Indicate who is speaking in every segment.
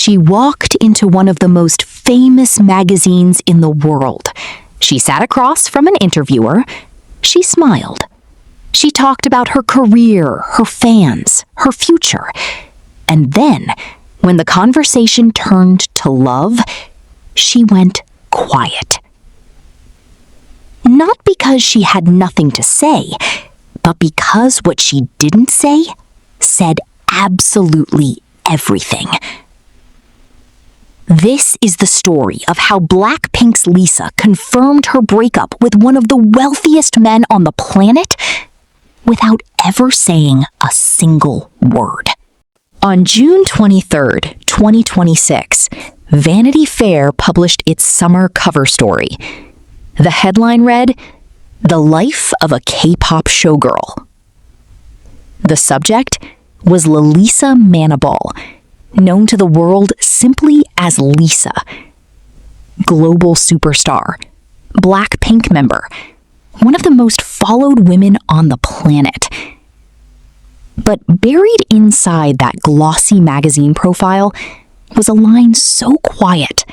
Speaker 1: She walked into one of the most famous magazines in the world. She sat across from an interviewer. She smiled. She talked about her career, her fans, her future. And then, when the conversation turned to love, she went quiet. Not because she had nothing to say, but because what she didn't say said absolutely everything. This is the story of how BLACKPINK's Lisa confirmed her breakup with one of the wealthiest men on the planet without ever saying a single word. On June 23rd, 2026, Vanity Fair published its summer cover story. The headline read, "The Life of a K-Pop Showgirl." The subject was Lisa Vanity, known to the world simply as Lisa. Global superstar, BLACKPINK member, one of the most followed women on the planet. But buried inside that glossy magazine profile was a line so quiet,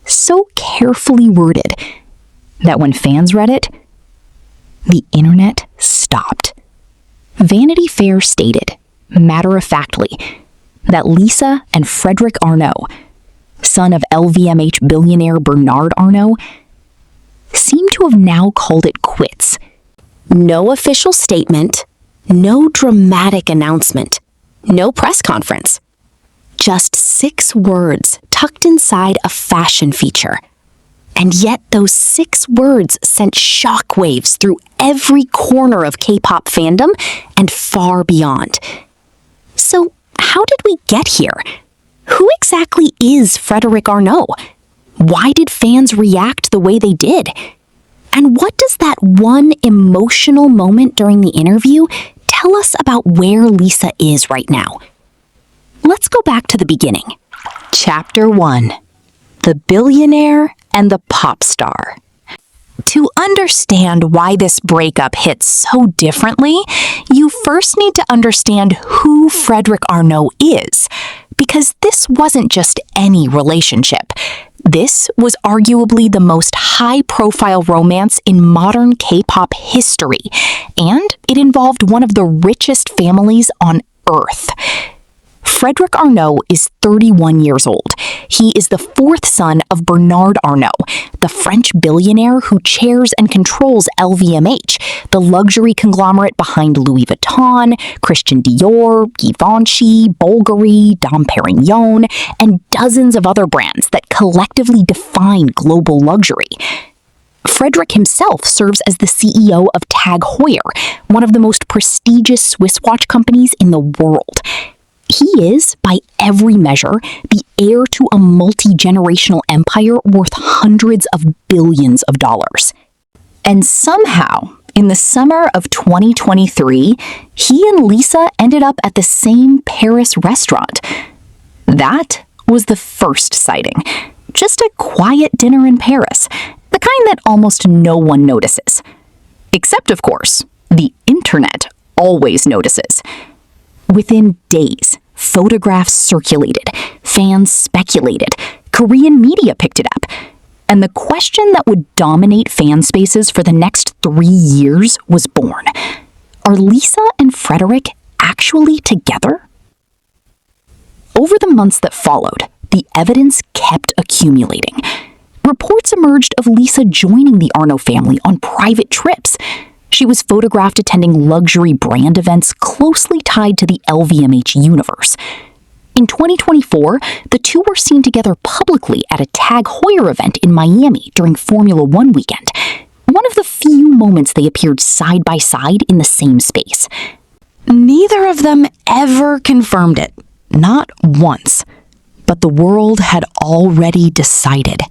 Speaker 1: so carefully worded, that when fans read it, the internet stopped. Vanity Fair stated, matter-of-factly, that Lisa and Frédéric Arnault, son of LVMH billionaire Bernard Arnault, seem to have now called it quits. No official statement, no dramatic announcement, no press conference. Just 6 words tucked inside a fashion feature. And yet those 6 words sent shockwaves through every corner of K-pop fandom and far beyond. So, how did we get here? Who exactly is Frédéric Arnault? Why did fans react the way they did? And what does that one emotional moment during the interview tell us about where Lisa is right now? Let's go back to the beginning. Chapter 1. The Billionaire and the Pop Star. To understand why this breakup hits so differently, you first need to understand who Frédéric Arnault is, because this wasn't just any relationship. This was arguably the most high-profile romance in modern K-pop history, and it involved one of the richest families on Earth. Frédéric Arnault is 31 years old. He is the 4th son of Bernard Arnault, the French billionaire who chairs and controls LVMH, the luxury conglomerate behind Louis Vuitton, Christian Dior, Givenchy, Bulgari, Dom Perignon, and dozens of other brands that collectively define global luxury. Frederic himself serves as the CEO of Tag Heuer, one of the most prestigious Swiss watch companies in the world. He is, by every measure, the heir to a multi-generational empire worth hundreds of billions of dollars. And somehow, in the summer of 2023, he and Lisa ended up at the same Paris restaurant. That was the first sighting. Just a quiet dinner in Paris, the kind that almost no one notices. Except, of course, the internet always notices. Within days, photographs circulated, fans speculated, Korean media picked it up, and the question that would dominate fan spaces for the next 3 years was born. Are Lisa and Frederic actually together? Over the months that followed, the evidence kept accumulating. Reports emerged of Lisa joining the Arnault family on private trips. She was photographed attending luxury brand events closely tied to the LVMH universe. In 2024, the two were seen together publicly at a Tag Heuer event in Miami during Formula One weekend, one of the few moments they appeared side by side in the same space. Neither of them ever confirmed it, not once. But the world had already decided,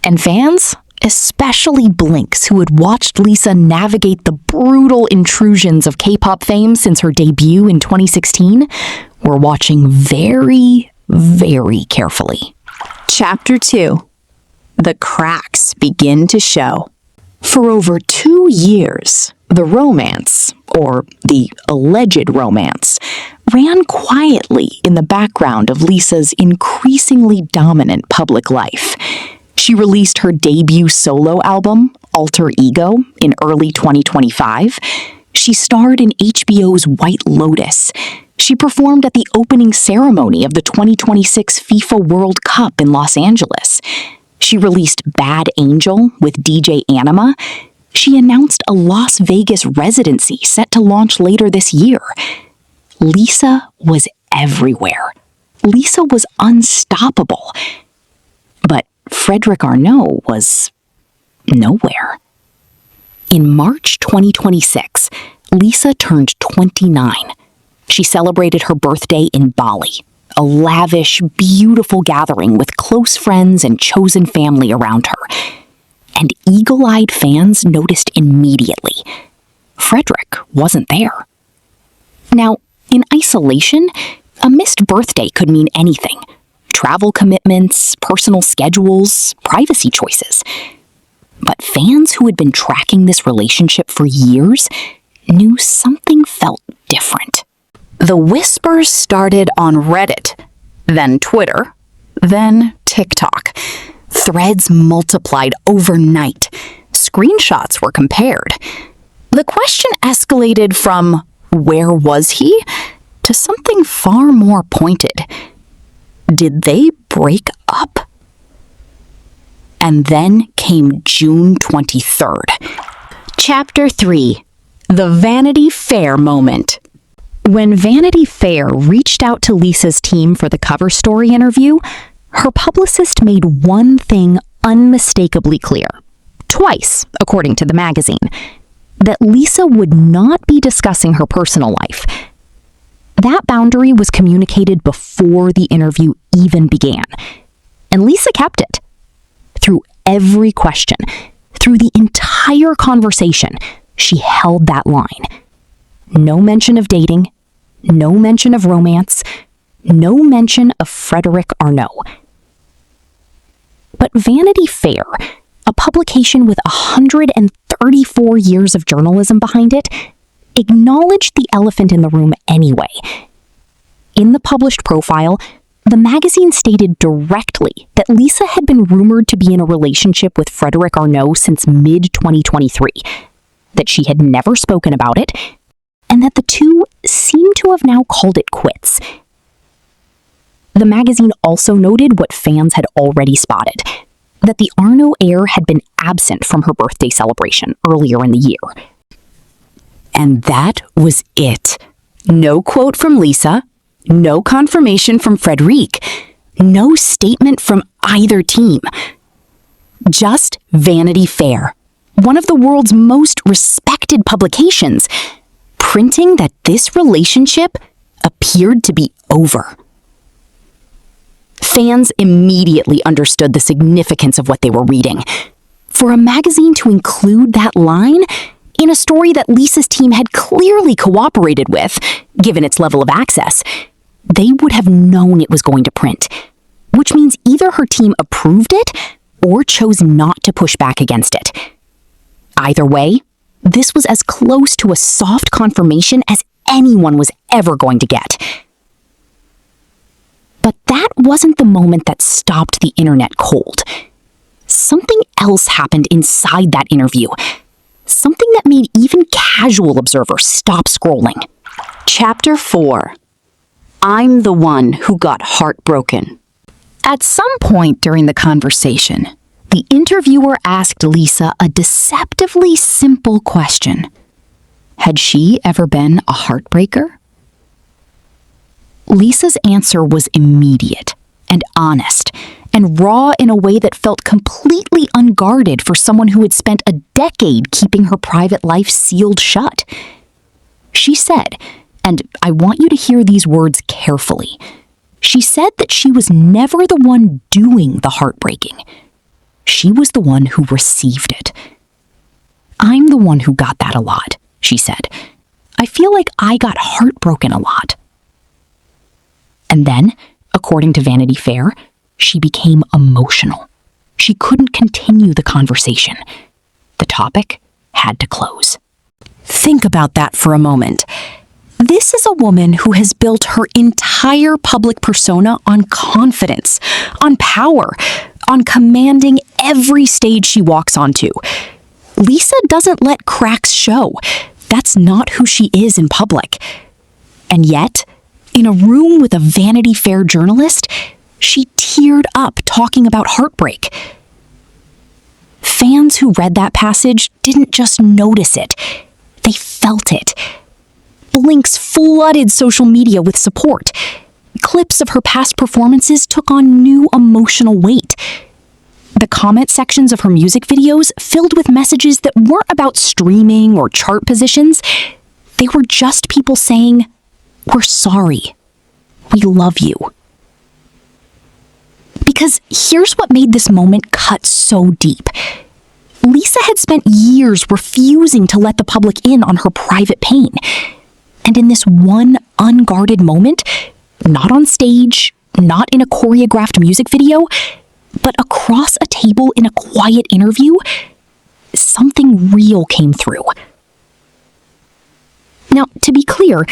Speaker 1: and fans, especially Blinks, who had watched Lisa navigate the brutal intrusions of K-pop fame since her debut in 2016, were watching very, very carefully. Chapter 2. The cracks begin to show. For over 2 years, The romance, or the alleged romance, ran quietly in the background of Lisa's increasingly dominant public life. She released her debut solo album, Alter Ego, in early 2025. She starred in HBO's White Lotus. She performed at the opening ceremony of the 2026 FIFA World Cup in Los Angeles. She released Bad Angel with DJ Anima. She announced a Las Vegas residency set to launch later this year. Lisa was everywhere. Lisa was unstoppable. But Frédéric Arnault was nowhere. In March 2026, Lisa turned 29. She celebrated her birthday in Bali, a lavish, beautiful gathering with close friends and chosen family around her. And eagle-eyed fans noticed immediately. Frederic wasn't there. Now, in isolation, a missed birthday could mean anything. Travel commitments, personal schedules, privacy choices. But fans who had been tracking this relationship for years knew something felt different. The whispers started on Reddit, then Twitter, then TikTok. Threads multiplied overnight. Screenshots were compared. The question escalated from, where was he? To something far more pointed. Did they break up? And then came June 23rd. Chapter 3. The Vanity Fair Moment. When Vanity Fair reached out to Lisa's team for the cover story interview, her publicist made one thing unmistakably clear, twice, according to the magazine, that Lisa would not be discussing her personal life. That boundary was communicated before the interview even began, and Lisa kept it. Through every question, through the entire conversation, she held that line. No mention of dating, no mention of romance, no mention of Frédéric Arnault. But Vanity Fair, a publication with 134 years of journalism behind it, acknowledged the elephant in the room anyway. In the published profile, the magazine stated directly that Lisa had been rumored to be in a relationship with Frédéric Arnault since mid-2023, that she had never spoken about it, and that the two seemed to have now called it quits. The magazine also noted what fans had already spotted, that the Arnault heir had been absent from her birthday celebration earlier in the year. And that was it. No quote from Lisa, no confirmation from Frederic, no statement from either team. Just Vanity Fair, one of the world's most respected publications, printing that this relationship appeared to be over. Fans immediately understood the significance of what they were reading. For a magazine to include that line in a story that Lisa's team had clearly cooperated with, given its level of access, they would have known it was going to print, which means either her team approved it or chose not to push back against it. Either way, this was as close to a soft confirmation as anyone was ever going to get. But that wasn't the moment that stopped the internet cold. Something else happened inside that interview. Something that made even casual observers stop scrolling. Chapter 4. I'm the one who got heartbroken. At some point during the conversation, the interviewer asked Lisa a deceptively simple question. Had she ever been a heartbreaker? Lisa's answer was immediate and honest and raw in a way that felt completely unguarded for someone who had spent a decade keeping her private life sealed shut. She said, and I want you to hear these words carefully, she said that she was never the one doing the heartbreaking. She was the one who received it. I'm the one who got that a lot, she said. I feel like I got heartbroken a lot. And then, according to Vanity Fair, she became emotional. She couldn't continue the conversation. The topic had to close. Think about that for a moment. This is a woman who has built her entire public persona on confidence, on power, on commanding every stage she walks onto. Lisa doesn't let cracks show. That's not who she is in public. And yet, in a room with a Vanity Fair journalist, she teared up talking about heartbreak. Fans who read that passage didn't just notice it, they felt it. Blinks flooded social media with support. Clips of her past performances took on new emotional weight. The comment sections of her music videos filled with messages that weren't about streaming or chart positions. They were just people saying, "We're sorry. We love you." Because here's what made this moment cut so deep. Lisa had spent years refusing to let the public in on her private pain. And in this one unguarded moment, not on stage, not in a choreographed music video, but across a table in a quiet interview, something real came through. Now, to be clear,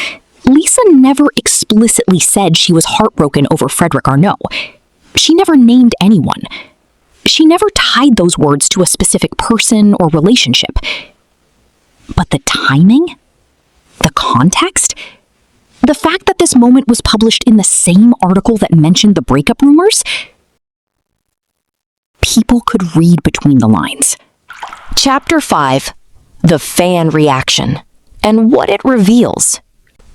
Speaker 1: Lisa never explicitly said she was heartbroken over Frédéric Arnault. She never named anyone. She never tied those words to a specific person or relationship. But the timing? The context? The fact that this moment was published in the same article that mentioned the breakup rumors? People could read between the lines. Chapter 5. The Fan Reaction, and what it reveals.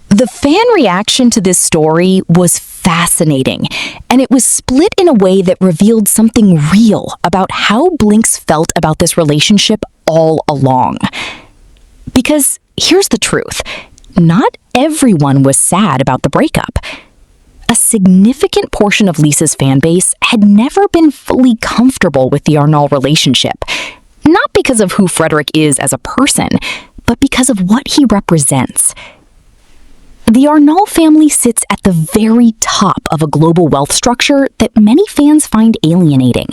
Speaker 1: The fan reaction to this story was fascinating, and it was split in a way that revealed something real about how Blinks felt about this relationship all along. Because here's the truth, not everyone was sad about the breakup. A significant portion of Lisa's fan base had never been fully comfortable with the Arnault relationship, not because of who Frederic is as a person, but because of what he represents. The Arnault family sits at the very top of a global wealth structure that many fans find alienating.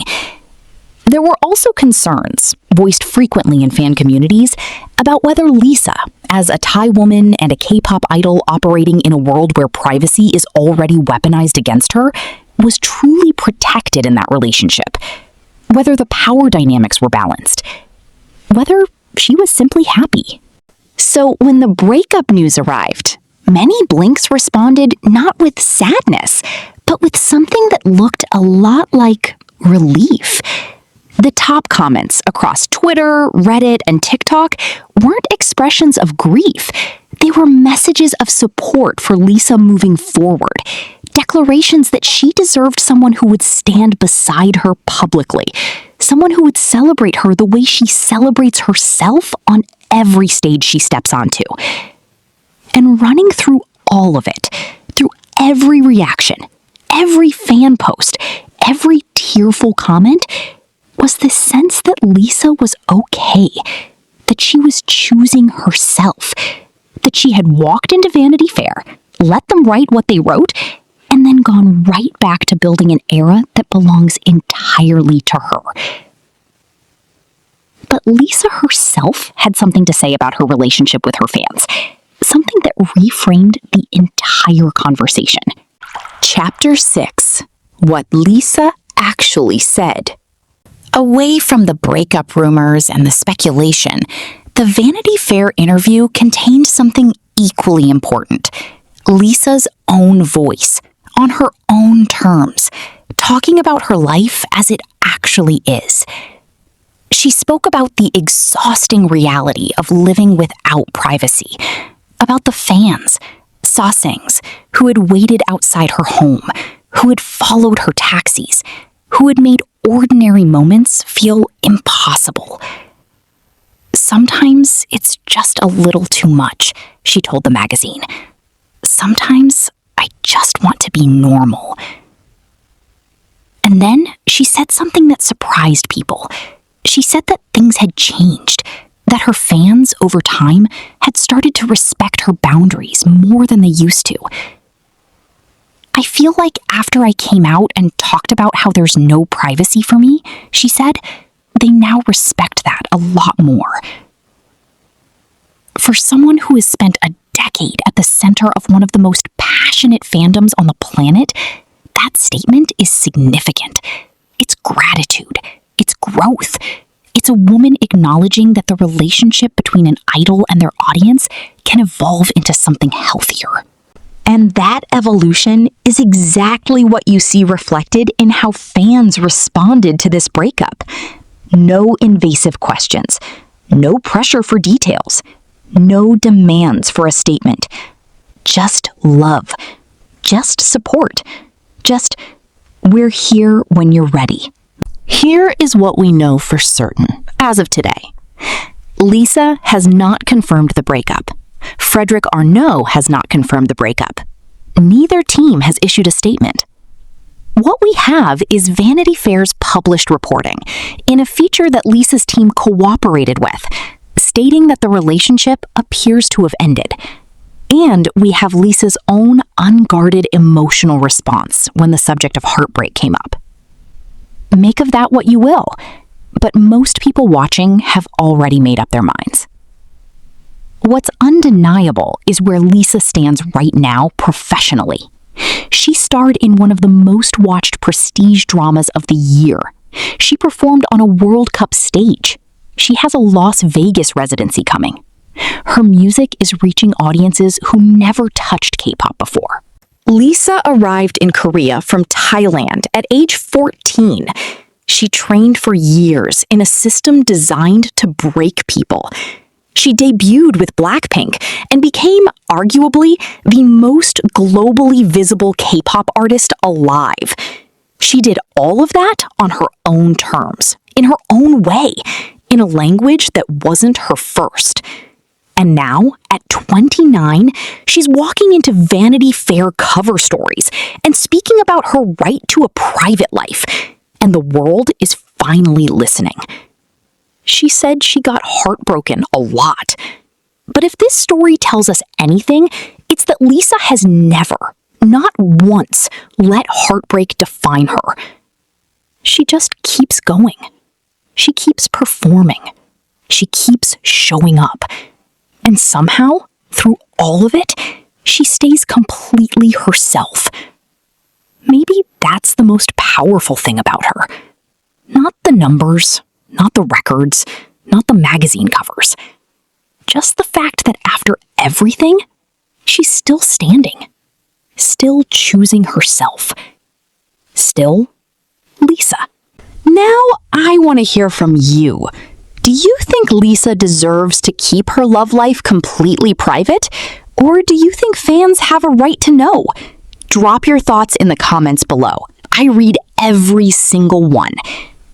Speaker 1: There were also concerns, voiced frequently in fan communities, about whether Lisa, as a Thai woman and a K-pop idol operating in a world where privacy is already weaponized against her, was truly protected in that relationship. Whether the power dynamics were balanced. Whether she was simply happy. So when the breakup news arrived, many Blinks responded not with sadness, but with something that looked a lot like relief. The top comments across Twitter, Reddit, and TikTok weren't expressions of grief. They were messages of support for Lisa moving forward, declarations that she deserved someone who would stand beside her publicly, someone who would celebrate her the way she celebrates herself on every stage she steps onto. And running through all of it, through every reaction, every fan post, every tearful comment, was the sense that Lisa was okay, that she was choosing herself, that she had walked into Vanity Fair, let them write what they wrote, and then gone right back to building an era that belongs entirely to her. But Lisa herself had something to say about her relationship with her fans. Something that reframed the entire conversation. Chapter 6. What Lisa actually said. Away from the breakup rumors and the speculation, the Vanity Fair interview contained something equally important. Lisa's own voice, on her own terms, talking about her life as it actually is. She spoke about the exhausting reality of living without privacy, about the fans, sasaengs, who had waited outside her home, who had followed her taxis, who had made ordinary moments feel impossible. Sometimes it's just a little too much, she told the magazine. Sometimes I just want to be normal. And then she said something that surprised people. She said that things had changed, that her fans, over time, had started to respect her boundaries more than they used to. I feel like after I came out and talked about how there's no privacy for me, she said, they now respect that a lot more. For someone who has spent a decade at the center of one of the most passionate fandoms on the planet, that statement is significant. It's gratitude. It's growth. It's a woman acknowledging that the relationship between an idol and their audience can evolve into something healthier. And that evolution is exactly what you see reflected in how fans responded to this breakup. No invasive questions, no pressure for details, no demands for a statement. Just love, just support, just we're here when you're ready. Here is what we know for certain, as of today. Lisa has not confirmed the breakup. Frédéric Arnault has not confirmed the breakup. Neither team has issued a statement. What we have is Vanity Fair's published reporting in a feature that Lisa's team cooperated with, stating that the relationship appears to have ended. And we have Lisa's own unguarded emotional response when the subject of heartbreak came up. Make of that what you will, but most people watching have already made up their minds. What's undeniable is where Lisa stands right now professionally. She starred in one of the most watched prestige dramas of the year. She performed on a World Cup stage. She has a Las Vegas residency coming. Her music is reaching audiences who never touched K-pop before. Lisa arrived in Korea from Thailand at age 14. She trained for years in a system designed to break people. She debuted with BLACKPINK and became, arguably, the most globally visible K-pop artist alive. She did all of that on her own terms, in her own way, in a language that wasn't her first. And now, at 29, she's walking into Vanity Fair cover stories and speaking about her right to a private life. And the world is finally listening. She said she got heartbroken a lot. But if this story tells us anything, it's that Lisa has never, not once, let heartbreak define her. She just keeps going. She keeps performing. She keeps showing up. And somehow, through all of it, she stays completely herself. Maybe that's the most powerful thing about her. Not the numbers, not the records, not the magazine covers. Just the fact that after everything, she's still standing. Still choosing herself. Still Lisa. Now I want to hear from you. Do you think Lisa deserves to keep her love life completely private? Or do you think fans have a right to know? Drop your thoughts in the comments below. I read every single one.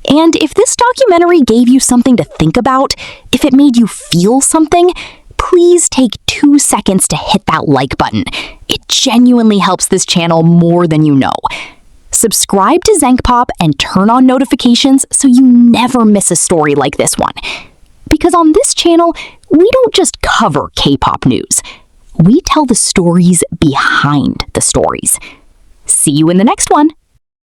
Speaker 1: And if this documentary gave you something to think about, if it made you feel something, please take 2 seconds to hit that like button. It genuinely helps this channel more than you know. Subscribe to Zenk and turn on notifications so you never miss a story like this one. Because on this channel, we don't just cover K-pop news. We tell the stories behind the stories. See you in the next one.